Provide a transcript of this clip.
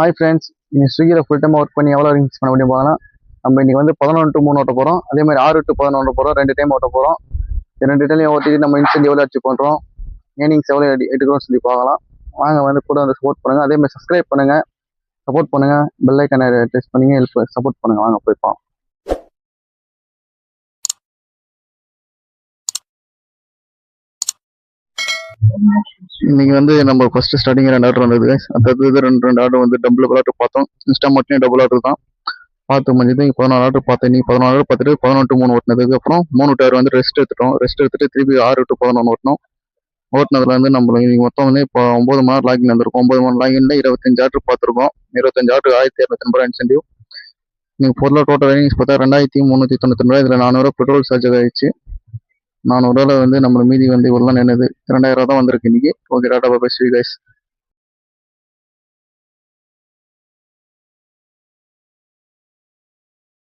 Hi friends, நீங்கள் ஸ்விக்கியில் full time work பண்ணி எவ்வளோ ரிங்ஸ் பண்ண முடியும் போகலாம். நம்ம இன்றைக்கி வந்து 11 to 3 ஓட்ட போகிறோம். அதே மாதிரி 6 to 11 ஓட்ட போகிறோம். 2 டைம் ஓட்ட போகிறோம். 2 டைம்லையும் ஓட்டிட்டு நம்ம இன்சென்ட் எவ்வளோ அச்சீவ் பண்ணுறோம், ஏர்னிங்ஸ் எவ்வளோ எடுக்கிறோம்னு சொல்லி பார்க்கலாம். வாங்க வந்து கூட வந்து சப்போர்ட் பண்ணுங்கள். அதே மாதிரி சப்ஸ்கிரைப் பண்ணுங்கள், சப்போர்ட் பண்ணுங்கள், பெல் ஐக்கனை டெஸ்ட் பண்ணி ஹெல்ப் சப்போர்ட் பண்ணுங்கள். வாங்க போய்ப்போம். இன்னைக்கு வந்து நம்ம ஃபர்ஸ்ட் ஸ்டார்டிங் 2 ஆர்டர் வந்தது. அடுத்தது ரெண்டு ஆர்டர் வந்து டபுள் ஆர்டர் பார்த்தோம். இன்ஸ்டா மட்டும் டபுள் ஆர்டர் தான் பார்த்து முடிஞ்சது. 14 ஆர்டர் பார்த்தேன். இன்னைக்கு 14 ஆர்டர் பார்த்துட்டு 11 to 3 ஓட்டினதுக்கு அப்புறம் 3 டயர் வந்து ரெஸ்ட் எடுத்துட்டு திருப்பி 6 to 11 ஓட்டணும். ஓட்டினதுல வந்து நம்மளுக்கு இன்னைக்கு மொத்தம் வந்து இப்போ 9 மணி நேரம் லாகின் வந்திருக்கும். 9 மணி லாகின்ல 25 ஆர்டர் பார்த்துருக்கோம். 25 ஆர்டர் 1250 இன்சென்டிவ். நீங்கள் பொருளாக டோட்டல் ஏர்னிங்ஸ் பார்த்தா 2392 ரூபா. இதில் 400 பெட்ரோல் சார்ஜ் ஆயிடுச்சு. 400 வந்து நம்ம மீதி வந்து இவ்வளோ நின்றுது. 2000 தான் வந்திருக்கு இன்னைக்கு. Okay, tata bye bye, see you guys.